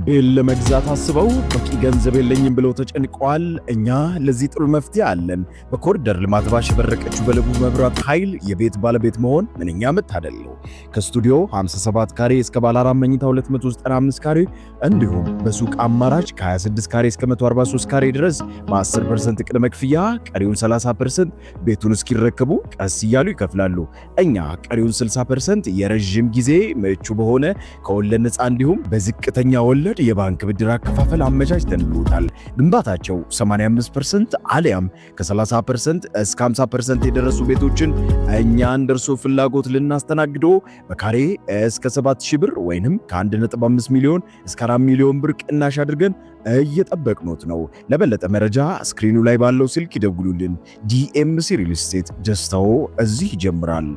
ቤል ለመግዛት አስበው በቂ ገንዘብ የለኝም ብለው ተጨንቀዋል። እኛ ለዚህ ጥሩ መፍትሄ አለን። በኮሪደር ልማት ባሸበረቀችው በለቡ መብራት ኃይል የቤት ባለቤት መሆን ምንኛ መታደል ነው። ከስቱዲዮ 57 ካሬ እስከ ባለ 4 መኝታ 295 ካሬ እንዲሁም በሱቅ አማራጭ ከ26 ካሬ እስከ 143 ካሬ ድረስ በ10% ቅድመ ክፍያ ቀሪውን 30% ቤቱን እስኪረከቡ ቀስ እያሉ ይከፍላሉ። እኛ ቀሪውን 60% የረጅም ጊዜ ምቹ በሆነ ከወለድ ነፃ እንዲሁም በዝቅተኛ ወለድ የባንክ ብድር አከፋፈል አመቻችተንልዎታል። ግንባታቸው 85% አሊያም ከ30% እስከ 50% የደረሱ ቤቶችን እኛ እንደርሶ ፍላጎት ልናስተናግዶ በካሬ እስከ 7000 ብር ወይንም ከ1.5 ሚሊዮን እስከ 4 ሚሊዮን ብር ቅናሽ አድርገን እየጠበቅኖት ነው። ለበለጠ መረጃ ስክሪኑ ላይ ባለው ስልክ ይደውሉልን። ዲኤምሲ ሪል ስቴት፣ ደስታው እዚህ ይጀምራል።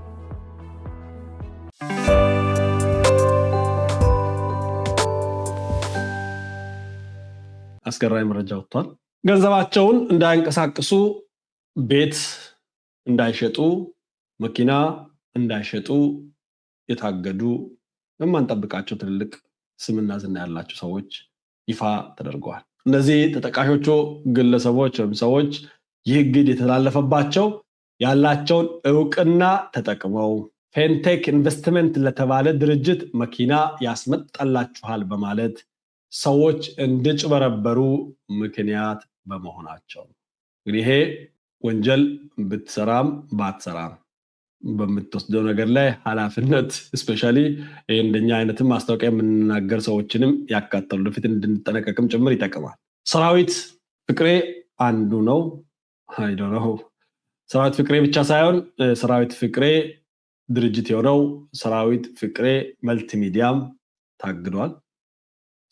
አስገራሚ መረጃ ወጥቷል። ገንዘባቸውን እንዳያንቀሳቅሱ፣ ቤት እንዳይሸጡ፣ መኪና እንዳይሸጡ የታገዱ የማንጠብቃቸው ትልልቅ ስምና ዝና ያላቸው ሰዎች ይፋ ተደርገዋል። እነዚህ ተጠቃሾቹ ግለሰቦች ወይም ሰዎች ይህ እግድ የተላለፈባቸው ያላቸውን እውቅና ተጠቅመው ፌንቴክ ኢንቨስትመንት ለተባለ ድርጅት መኪና ያስመጣላችኋል በማለት ሰዎች እንዲጭበረበሩ ምክንያት በመሆናቸው። እንግዲህ ይሄ ወንጀል ብትሰራም ባትሰራም በምትወስደው ነገር ላይ ኃላፊነት ስፔሻሊ እንደኛ አይነትም ማስታወቂያ የምንናገር ሰዎችንም ያካተሉ ለፊት እንድንጠነቀቅም ጭምር ይጠቅማል። ሰራዊት ፍቅሬ አንዱ ነው። አይዶነው ሰራዊት ፍቅሬ ብቻ ሳይሆን ሰራዊት ፍቅሬ ድርጅት የሆነው ሰራዊት ፍቅሬ መልቲሚዲያም ታግዷል።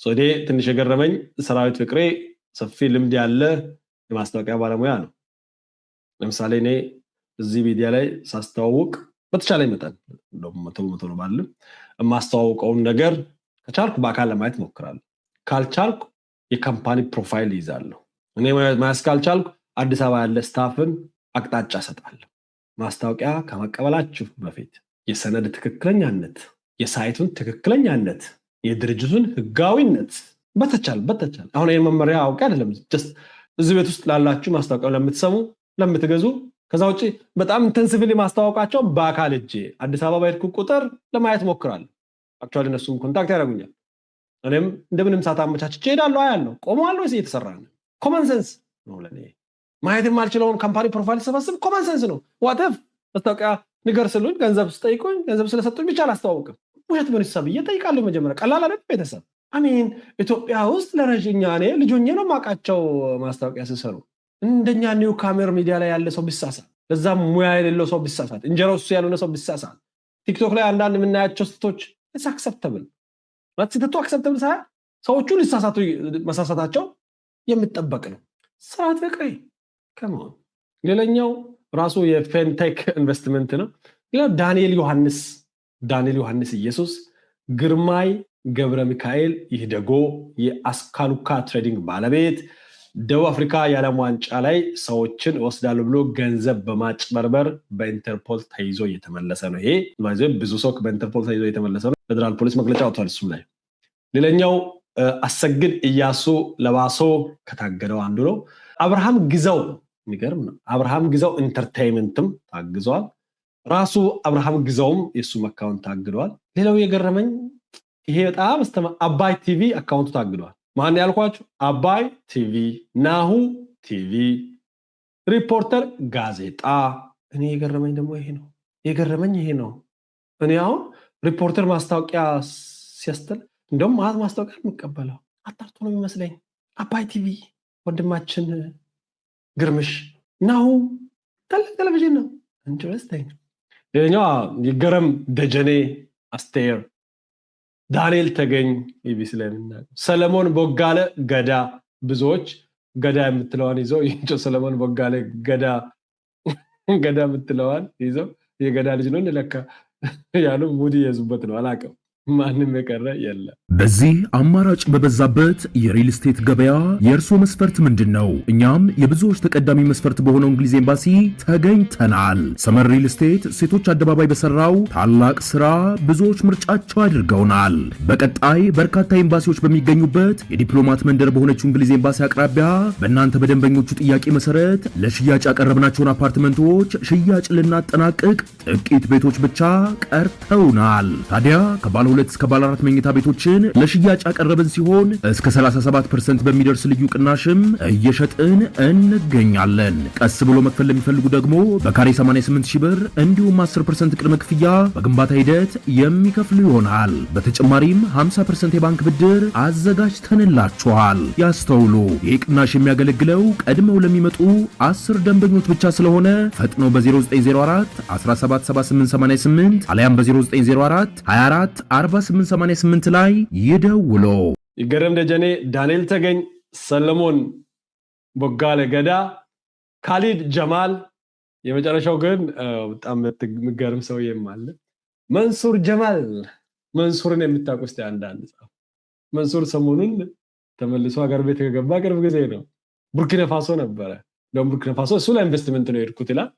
ሶዴ ትንሽ የገረመኝ ሰራዊት ፍቅሬ ሰፊ ልምድ ያለ የማስታወቂያ ባለሙያ ነው። ለምሳሌ እኔ እዚህ ሚዲያ ላይ ሳስተዋውቅ በተቻለ መጠን መቶ ነው ባልም የማስተዋውቀውን ነገር ከቻልኩ በአካል ለማየት ሞክራለሁ። ካልቻልኩ የካምፓኒ ፕሮፋይል ይዛለሁ። እኔ ማያስ ካልቻልኩ አዲስ አበባ ያለ ስታፍን አቅጣጫ ሰጣለሁ። ማስታወቂያ ከመቀበላችሁ በፊት የሰነድ ትክክለኛነት፣ የሳይቱን ትክክለኛነት፣ የድርጅቱን ህጋዊነት በተቻለ አሁን ይሄን መመሪያ አውቄ አይደለም ጀስት እዚህ ቤት ውስጥ ላላችሁ ማስታወቂያ ለምትሰሙ ለምትገዙ ከዛ ውጪ በጣም ኢንተንሲቭሊ ማስታወቃቸው በአካል እጄ አዲስ አበባ ሄድኩ ቁጥር ለማየት ሞክራለሁ። አክቹአሊ እነሱም ኮንታክት ያደርጉኛል። እኔም እንደምንም ሰዓት አመቻችቼ እሄዳለሁ፣ አያለሁ። ቆመዋል ወይስ እየተሰራ ነው? ኮመን ሴንስ ነው ለኔ። ማየት የማልችለውን ካምፓኒ ፕሮፋይል ሰበስብ ኮመን ሴንስ ነው። ዋትፍ ማስታወቂያ ንገር ስሉኝ ገንዘብ ስጠይቁኝ ገንዘብ ስለሰጡኝ ብቻ አላስተዋውቅም። ውሸት ምን ይሰብ እየጠይቃለሁ። መጀመሪያ ቀላል አይደል? ቤተሰብ አሚን ኢትዮጵያ ውስጥ ለረጅኛ እኔ ልጆኜ ነው ማቃቸው ማስታወቂያ ሲሰሩ እንደኛ ኒው ካሜራ ሚዲያ ላይ ያለ ሰው ቢሳሳት፣ ለዛም ሙያ የሌለው ሰው ቢሳሳት፣ እንጀራው እሱ ያልሆነ ሰው ቢሳሳት፣ ቲክቶክ ላይ አንዳንድ የምናያቸው ስህተቶች አክሰፕተብል ማለት ስህተቱ አክሰፕተብል ሳይሆን ሰዎቹ ሊሳሳቱ መሳሳታቸው የሚጠበቅ ነው። ሰራዊት ፍቅሬ ከመሆን ሌላኛው ራሱ የፌንቴክ ኢንቨስትመንት ነው። ሌላው ዳንኤል ዮሐንስ ኢየሱስ፣ ግርማይ ገብረ ሚካኤል ይህደጎ የአስካሉካ ትሬዲንግ ባለቤት ደቡብ አፍሪካ የዓለም ዋንጫ ላይ ሰዎችን ወስዳሉ ብሎ ገንዘብ በማጭበርበር በኢንተርፖል ተይዞ እየተመለሰ ነው። ይሄ ብዙ ሰው በኢንተርፖል ተይዞ እየተመለሰ ነው። ፌደራል ፖሊስ መግለጫ አውጥቷል እሱም ላይ። ሌላኛው አሰግድ እያሱ ለባሶ ከታገደው አንዱ ነው። አብርሃም ግዛው የሚገርም ነው። አብርሃም ግዛው ኢንተርቴይንመንትም ታግዟል። ራሱ አብርሃም ግዛውም የሱም አካውንት ታግዷል። ሌላው የገረመኝ ይሄ በጣም አባይ ቲቪ አካውንቱ ታግዷል። ማን ያልኳችሁ? አባይ ቲቪ፣ ናሁ ቲቪ፣ ሪፖርተር ጋዜጣ። እኔ የገረመኝ ደግሞ ይሄ ነው። እኔ አሁን ሪፖርተር ማስታወቂያ ሲያስተል እንደውም ማስታወቂያ የሚቀበለው አጣርቶ ነው የሚመስለኝ። አባይ ቲቪ ወንድማችን ግርምሽ፣ ናሁ ትልቅ ቴሌቪዥን ነው። ኢንትረስቲንግ። ሌላኛው ይገረም ደጀኔ፣ አስቴር፣ ዳንኤል ተገኝ ኢቢሲ ላይ ምናምን፣ ሰለሞን ቦጋለ ገዳ። ብዙዎች ገዳ የምትለዋን ይዘው ይንጮ ሰለሞን ቦጋለ ገዳ የምትለዋን ይዘው የገዳ ልጅ ነው እንደለካ ያሉ ሙዲ የዙበት ነው አላቀም። ማንም የቀረ የለም። በዚህ አማራጭ በበዛበት የሪል ስቴት ገበያ የእርሶ መስፈርት ምንድን ነው? እኛም የብዙዎች ተቀዳሚ መስፈርት በሆነው እንግሊዝ ኤምባሲ ተገኝተናል። ሰመር ሪል ስቴት ሴቶች አደባባይ በሰራው ታላቅ ስራ ብዙዎች ምርጫቸው አድርገውናል። በቀጣይ በርካታ ኤምባሲዎች በሚገኙበት የዲፕሎማት መንደር በሆነችው እንግሊዝ ኤምባሲ አቅራቢያ በእናንተ በደንበኞቹ ጥያቄ መሰረት ለሽያጭ ያቀረብናቸውን አፓርትመንቶች ሽያጭ ልናጠናቅቅ ጥቂት ቤቶች ብቻ ቀርተውናል። ታዲያ ከባለ 2 እስከ ባለ 4 መኝታ ቤቶችን ለሽያጭ ያቀረብን ሲሆን እስከ 37% በሚደርስ ልዩ ቅናሽም እየሸጥን እንገኛለን። ቀስ ብሎ መክፈል ለሚፈልጉ ደግሞ በካሬ 88,000 ብር እንዲሁም 10% ቅድመ ክፍያ በግንባታ ሂደት የሚከፍሉ ይሆናል። በተጨማሪም 50% የባንክ ብድር አዘጋጅተንላችኋል። ያስተውሉ፣ ይህ ቅናሽ የሚያገለግለው ቀድመው ለሚመጡ 10 ደንበኞች ብቻ ስለሆነ ፈጥነው በ0904 177888 አሊያም በ0904 24 4888 ላይ ይደውሎ። ይገረም ደጀኔ፣ ዳንኤል ተገኝ፣ ሰለሞን ቦጋለ ገዳ፣ ካሊድ ጀማል፣ የመጨረሻው ግን በጣም የሚገርም ሰውዬም አለ መንሱር ጀማል። መንሱርን የምታውቁ እስቲ አንዳንድ ጻፍ። መንሱር ሰሞኑን ተመልሶ ሀገር ቤት ከገባ ቅርብ ጊዜ ነው። ቡርኪና ፋሶ ነበረ። ደግሞ ቡርኪና ፋሶ እሱ ላይ ኢንቨስትመንት ነው የሄድኩት ይላል።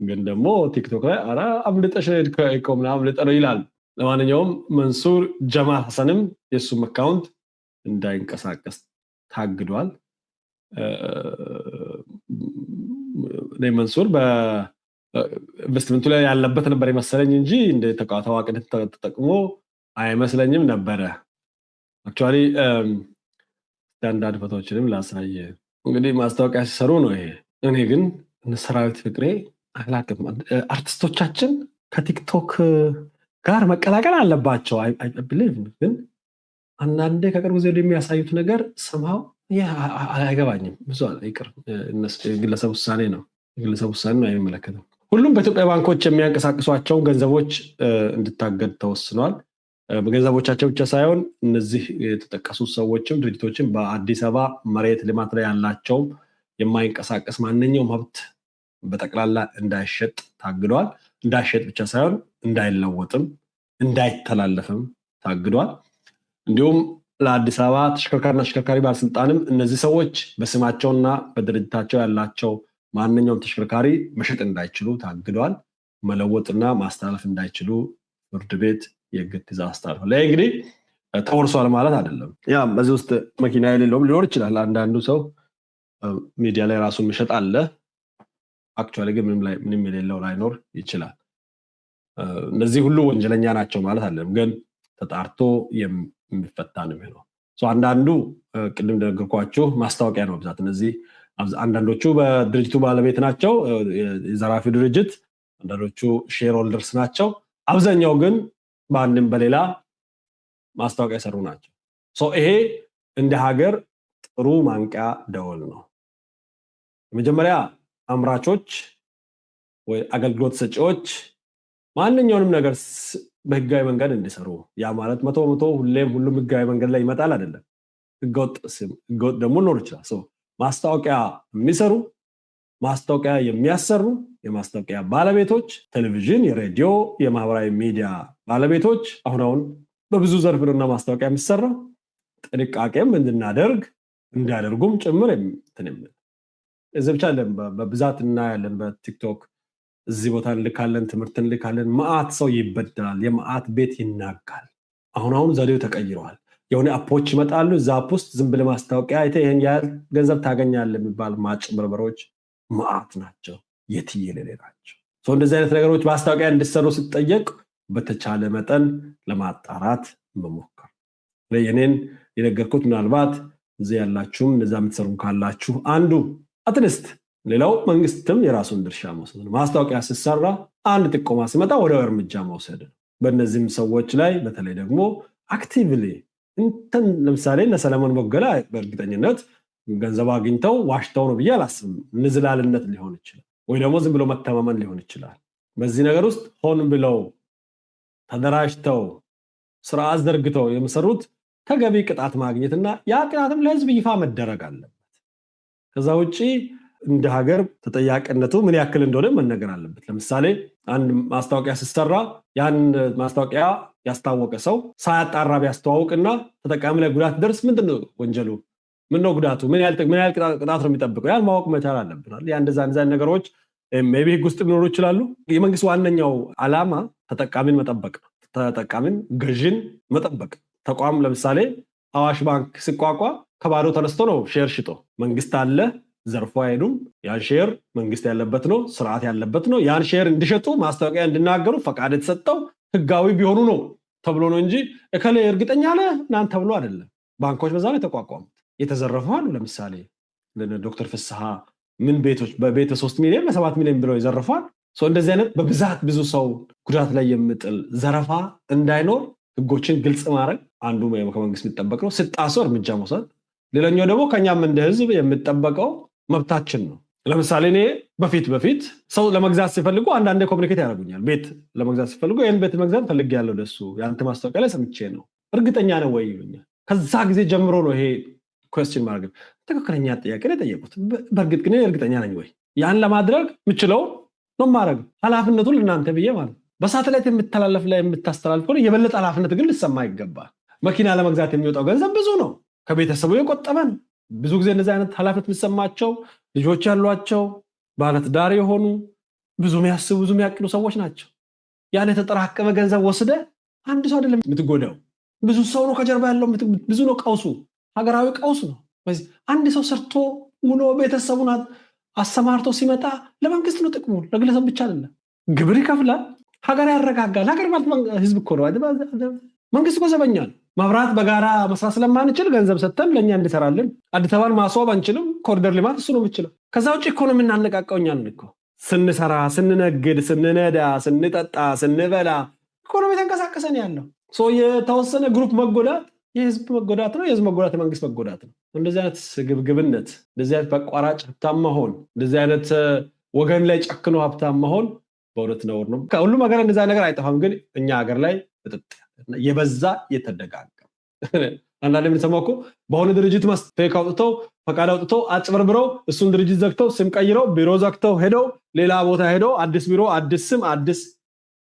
ግን ደግሞ ቲክቶክ ላይ አራ አምልጠሽ ሄድከው ምናምን አምልጠ ነው ይላል። ለማንኛውም መንሱር ጀማል ሐሰንም የሱም አካውንት እንዳይንቀሳቀስ ታግዷል። መንሱር በኢንቨስትመንቱ ላይ ያለበት ነበር የመሰለኝ እንጂ እንደ ታዋቂነት ተጠቅሞ አይመስለኝም ነበረ። አክቹዋሊ አንዳንድ ፎቶዎችንም ላሳየ። እንግዲህ ማስታወቂያ ሲሰሩ ነው ይሄ። እኔ ግን ሰራዊት ፍቅሬ አላቅም። አርቲስቶቻችን ከቲክቶክ ጋር መቀላቀል አለባቸው። ግን አንዳንዴ ከቅርብ ጊዜ የሚያሳዩት ነገር ሰማው አይገባኝም። ብዙ ይቅር፣ የግለሰብ ውሳኔ ነው። የግለሰብ ውሳኔ ነው፣ አይመለከትም። ሁሉም በኢትዮጵያ ባንኮች የሚያንቀሳቅሷቸውን ገንዘቦች እንድታገድ ተወስኗል። በገንዘቦቻቸው ብቻ ሳይሆን እነዚህ የተጠቀሱ ሰዎችም ድርጅቶችም በአዲስ አበባ መሬት ልማት ላይ ያላቸውም የማይንቀሳቀስ ማንኛውም ሀብት በጠቅላላ እንዳይሸጥ ታግዷል። እንዳይሸጥ ብቻ ሳይሆን እንዳይለወጥም እንዳይተላለፍም ታግዷል። እንዲሁም ለአዲስ አበባ ተሽከርካሪና ተሽከርካሪ ባለስልጣንም እነዚህ ሰዎች በስማቸውና በድርጅታቸው ያላቸው ማንኛውም ተሽከርካሪ መሸጥ እንዳይችሉ ታግዷል። መለወጥና ማስተላለፍ እንዳይችሉ ፍርድ ቤት የእግድ ትዕዛዝ አስተላልፏል። ይህ እንግዲህ ተወርሷል ማለት አይደለም። ያ በዚህ ውስጥ መኪና የሌለውም ሊኖር ይችላል። አንዳንዱ ሰው ሚዲያ ላይ ራሱን መሸጥ አለ። አክቹዋሊ ግን ምንም የሌለው ላይኖር ይችላል። እነዚህ ሁሉ ወንጀለኛ ናቸው ማለት አይደለም፣ ግን ተጣርቶ የሚፈታ ነው የሚሆነው። አንዳንዱ ቅድም እንደነገርኳችሁ ማስታወቂያ ነው ብዛት። እነዚህ አንዳንዶቹ በድርጅቱ ባለቤት ናቸው፣ የዘራፊ ድርጅት፣ አንዳንዶቹ ሼር ሆልደርስ ናቸው። አብዛኛው ግን በአንድም በሌላ ማስታወቂያ የሰሩ ናቸው። ይሄ እንደ ሀገር ጥሩ ማንቂያ ደወል ነው። መጀመሪያ አምራቾች ወይ አገልግሎት ሰጪዎች ማንኛውንም ነገር በህጋዊ መንገድ እንዲሰሩ፣ ያ ማለት 100% ሁሉም ህጋዊ መንገድ ላይ ይመጣል አይደለም። ህገወጥ ደግሞ ሊኖር ይችላል። ማስታወቂያ የሚሰሩ ማስታወቂያ የሚያሰሩ የማስታወቂያ ባለቤቶች፣ ቴሌቪዥን፣ የሬዲዮ፣ የማህበራዊ ሚዲያ ባለቤቶች አሁን በብዙ ዘርፍ ነውና ማስታወቂያ የሚሰራው ጥንቃቄም እንዲያደርጉም ጭምር እዚህ ብቻ አይደለም። በብዛት እናያለን በቲክቶክ እዚህ ቦታ እንልካለን፣ ትምህርት እንልካለን፣ መዓት ሰው ይበደላል፣ የመዓት ቤት ይናጋል። አሁን ዘዴው ተቀይረዋል። የሆነ አፖች ይመጣሉ። እዛ አፕ ውስጥ ዝም ብለህ ማስታወቂያ አይተህ ይሄን ያህል ገንዘብ ታገኛለህ የሚባል ማጭበርበሮች መዓት ናቸው፣ የትየለሌ ናቸው። እንደዚህ አይነት ነገሮች ማስታወቂያ እንዲሰሩ ሲጠየቅ በተቻለ መጠን ለማጣራት መሞከር። የኔን የነገርኩት ምናልባት እዚህ ያላችሁም እነዛ የምትሰሩም ካላችሁ አንዱ አትሊስት ሌላው መንግስትም የራሱን ድርሻ መውሰድ ነው። ማስታወቂያ ሲሰራ አንድ ጥቆማ ሲመጣ ወዲያው እርምጃ መውሰድ ነው። በእነዚህም ሰዎች ላይ በተለይ ደግሞ አክቲቭሊ ለምሳሌ ለሰለሞን ቦጋለ በእርግጠኝነት ገንዘብ አግኝተው ዋሽተው ነው ብዬ አላስብም። ንዝላልነት ሊሆን ይችላል፣ ወይ ደግሞ ዝም ብሎ መተማመን ሊሆን ይችላል። በዚህ ነገር ውስጥ ሆን ብለው ተደራጅተው ስርዓት ዘርግተው የሚሰሩት ተገቢ ቅጣት ማግኘትና ያ ቅጣትም ለህዝብ ይፋ መደረግ አለበት። ከዛ ውጪ እንደ ሀገር ተጠያቂነቱ ምን ያክል እንደሆነ መነገር አለበት። ለምሳሌ አንድ ማስታወቂያ ሲሰራ ያን ማስታወቂያ ያስታወቀ ሰው ሳያጣራ ቢያስተዋውቅና ተጠቃሚ ላይ ጉዳት ደርስ ምንድነው ወንጀሉ? ምንድነው ጉዳቱ? ምን ያህል ቅጣት ነው የሚጠብቀው? ያን ማወቅ መቻል አለብናል። ያ እንደዛ ነገሮች ሜቢ ህግ ውስጥ ሊኖሩ ይችላሉ። የመንግስት ዋነኛው ዓላማ ተጠቃሚን መጠበቅ ነው። ተጠቃሚን ገዥን መጠበቅ። ተቋም ለምሳሌ አዋሽ ባንክ ሲቋቋም ከባዶ ተነስቶ ነው ሼር ሽጦ መንግስት አለ ዘርፎ አይሄዱም። ያን ሼር መንግስት ያለበት ነው፣ ስርዓት ያለበት ነው። ያን ሼር እንዲሸጡ ማስታወቂያ እንዲናገሩ ፈቃድ የተሰጠው ህጋዊ ቢሆኑ ነው ተብሎ ነው እንጂ እከሌ እርግጠኛ ነህ እናንተ ተብሎ አይደለም። ባንኮች በዛ ላይ ተቋቋሙት። የተዘረፉ አሉ። ለምሳሌ ዶክተር ፍስሐ ምን ቤቶች በቤት 3 ሚሊዮን በ7 ሚሊዮን ብለው ይዘርፋል። እንደዚህ አይነት በብዛት ብዙ ሰው ጉዳት ላይ የሚጥል ዘረፋ እንዳይኖር ህጎችን ግልጽ ማድረግ አንዱ ከመንግስት የሚጠበቅ ነው። ስጣሱ እርምጃ መውሰድ። ሌላኛው ደግሞ ከኛም እንደ ህዝብ የሚጠበቀው መብታችን ነው። ለምሳሌ እኔ በፊት ሰው ለመግዛት ሲፈልጉ አንዳንዴ ኮሚኒኬት ያደርጉኛል። ቤት ለመግዛት ሲፈልጉ ይህን ቤት መግዛት ፈልጌያለሁ ደሱ የአንተ ማስታወቂያ ላይ ሰምቼ ነው እርግጠኛ ነው ወይ ይሉኛል። ከዛ ጊዜ ጀምሮ ነው ይሄ ኩዌስችን ማድረግ ትክክለኛ ጥያቄ ላይ ጠየቁት። በእርግጥ ግን እርግጠኛ ነኝ ወይ? ያን ለማድረግ የምችለው ነው ማድረግ ኃላፊነቱን ለእናንተ ብዬ ማለት በሳተላይት የምተላለፍ ላይ የምታስተላልፍ ሆነ የበለጠ ኃላፊነት ግን ልሰማ ይገባል። መኪና ለመግዛት የሚወጣው ገንዘብ ብዙ ነው፣ ከቤተሰቡ የቆጠበን ብዙ ጊዜ እንደዚህ አይነት ኃላፊነት የሚሰማቸው ልጆች ያሏቸው ባለትዳር የሆኑ ብዙ የሚያስቡ ብዙ የሚያቅዱ ሰዎች ናቸው። ያን የተጠራቀመ ገንዘብ ወስደ አንድ ሰው አይደለም የምትጎዳው፣ ብዙ ሰው ነው ከጀርባ ያለው። ብዙ ነው ቀውሱ፣ ሀገራዊ ቀውስ ነው። አንድ ሰው ሰርቶ ውሎ ቤተሰቡን አሰማርቶ ሲመጣ ለመንግስት ነው ጥቅሙ፣ ለግለሰብ ብቻ አይደለም። ግብር ይከፍላል፣ ሀገር ያረጋጋል። ሀገር ማለት ህዝብ እኮ ነው። መንግስት እኮ ዘበኛ ነው። መብራት በጋራ መስራት ስለማንችል ገንዘብ ሰጥተን ለእኛ እንዲሰራልን አዲስ አበባን ማስዋብ አንችልም። ኮሪደር ልማት እሱ ነው የምችለው። ከዛ ውጭ ኢኮኖሚ እናነቃቀው እኛ ነን እኮ። ስንሰራ፣ ስንነግድ፣ ስንነዳ፣ ስንጠጣ፣ ስንበላ ኢኮኖሚ ተንቀሳቀሰን ያለው የተወሰነ ግሩፕ መጎዳት የህዝብ መጎዳት ነው። የህዝብ መጎዳት የመንግስት መጎዳት ነው። እንደዚህ አይነት ስግብግብነት፣ እንደዚህ አይነት በቋራጭ ሀብታም መሆን፣ እንደዚህ አይነት ወገን ላይ ጨክኖ ሀብታም መሆን በእውነት ነውር ነው። ከሁሉም ሀገር እንደዛ ነገር አይጠፋም፣ ግን እኛ ሀገር ላይ የበዛ የተደጋገመ አንዳንድ የምንሰማው እኮ በሆነ ድርጅት ፌክ አውጥተው ፈቃድ አውጥተው አጭበርብረው እሱን ድርጅት ዘግተው ስም ቀይረው ቢሮ ዘግተው ሄደው ሌላ ቦታ ሄደው አዲስ ቢሮ አዲስ ስም አዲስ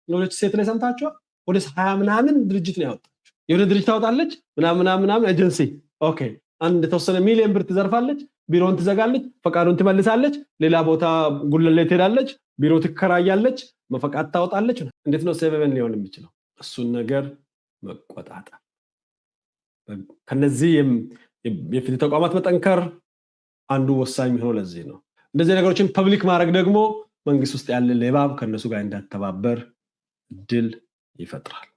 ኖሌጅ ሴት ላይ ሰምታችኋል። ወደ 20 ምናምን ድርጅት ነው ያወጣችው። የሆነ ድርጅት ታወጣለች ምናምን ኤጀንሲ ኦኬ፣ አንድ የተወሰነ ሚሊዮን ብር ትዘርፋለች፣ ቢሮን ትዘጋለች፣ ፈቃዱን ትመልሳለች፣ ሌላ ቦታ ጉለሌ ትሄዳለች፣ ቢሮ ትከራያለች፣ መፈቃድ ታወጣለች። እንዴት ነው ሴቨን ሊሆን የሚችለው? እሱን ነገር መቆጣጠር። ከነዚህ የፍትህ ተቋማት መጠንከር አንዱ ወሳኝ የሚሆነው ለዚህ ነው። እንደዚህ ነገሮችን ፐብሊክ ማድረግ ደግሞ መንግስት ውስጥ ያለ ሌባም ከነሱ ጋር እንዳተባበር እድል ይፈጥራል።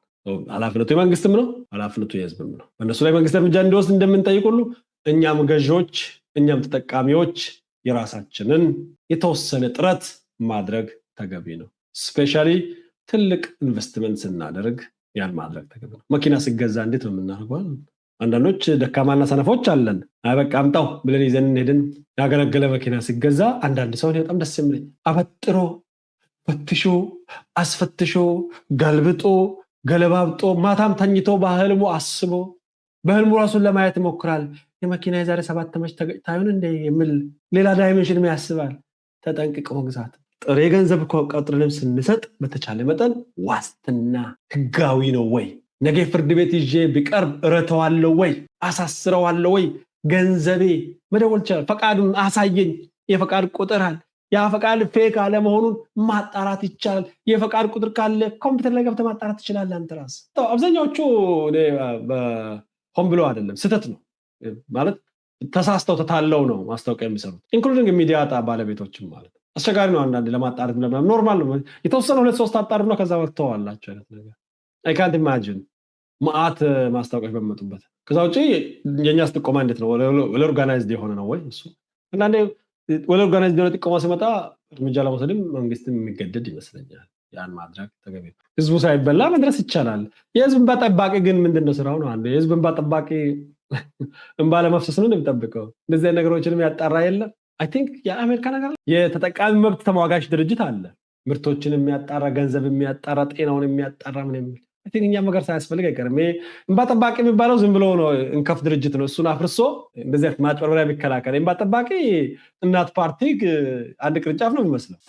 ኃላፊነቱ የመንግስትም ነው፣ ኃላፊነቱ የህዝብም ነው። በእነሱ ላይ መንግስት እርምጃ እንዲወስድ እንደምንጠይቅ ሁሉ እኛም ገዢዎች፣ እኛም ተጠቃሚዎች የራሳችንን የተወሰነ ጥረት ማድረግ ተገቢ ነው። ስፔሻሊ ትልቅ ኢንቨስትመንት ስናደርግ ያን ማድረግ ተገቢ ነው። መኪና ሲገዛ እንዴት ነው የምናደርገው? አንዳንዶች ደካማና ሰነፎች አለን። በቃ አምጣው ብለን ይዘን ሄድን። ያገለገለ መኪና ሲገዛ አንዳንድ ሰው በጣም ደስ የሚለኝ አበጥሮ ፈትሾ አስፈትሾ ገልብጦ ገለባብጦ ማታም ተኝቶ በህልሙ አስቦ በህልሙ ራሱን ለማየት ይሞክራል። የመኪና የዛሬ 7 ዓመት ታዩን እንደ የሚል ሌላ ዳይሜንሽን ያስባል። ተጠንቅቆ መግዛት። ጥሬ ገንዘብ ቆጥረንም ስንሰጥ በተቻለ መጠን ዋስትና ህጋዊ ነው ወይ? ነገ ፍርድ ቤት ይዤ ቢቀርብ እረተዋለሁ ወይ? አሳስረዋለሁ ወይ? ገንዘቤ መደወል ይችላል። ፈቃዱን አሳየኝ። የፈቃድ ቁጥር አለ። ያ ፈቃድ ፌክ አለመሆኑን ማጣራት ይቻላል። የፈቃድ ቁጥር ካለ ኮምፒውተር ላይ ገብተህ ማጣራት ትችላለህ አንተ ራስህ። አብዛኛዎቹ ሆን ብሎ አይደለም፣ ስህተት ነው ማለት ተሳስተው ተታለው ነው ማስታወቂያ የሚሰሩት፣ ኢንክሉዲንግ ሚዲያ ባለቤቶችም ማለት ነው። አስቸጋሪ ነው አንዳንዴ ለማጣራት ምናምን። ኖርማል ነው የተወሰነ 2-3 አጣሩ ነው ከዛ ወጥተዋላችሁ አይነት ነገር። አይ ካንት ኢማጂን ማአት ማስታወቂያዎች በመጡበት። ከዛ ውጪ የኛስ ጥቆማ እንዴት ነው? ወለ ኦርጋናይዝድ የሆነ ነው ወይ? እሱ አንዳንዴ ወለ ኦርጋናይዝድ የሆነ ጥቆማ ሲመጣ እርምጃ ለመውሰድም መንግስትም የሚገደድ ይመስለኛል። ያን ማድረግ ተገቢ ነው። ህዝቡ ሳይበላ መድረስ ይቻላል። የህዝብ እንባ ጠባቂ ግን ምንድነው ስራው ነው? አንዱ የህዝብ እንባ ጠባቂ እንባ ለመፍሰስ ነው የሚጠብቀው። እንደዚህ አይነት ነገሮችንም ያጣራ የለም። አይ ቲንክ የአሜሪካ ነገር የተጠቃሚ መብት ተሟጋች ድርጅት አለ። ምርቶችን የሚያጣራ፣ ገንዘብ የሚያጣራ፣ ጤናውን የሚያጣራ ምን የሚል አይ ቲንክ እኛም ነገር ሳያስፈልግ አይቀርም። እንባ ጠባቂ የሚባለው ዝም ብሎ ነው እንከፍ ድርጅት ነው። እሱን አፍርሶ እንደዚህ አይነት ማጭበርበሪያ የሚከላከል እንባ ጠባቂ እናት ፓርቲ አንድ ቅርንጫፍ ነው የሚመስለው።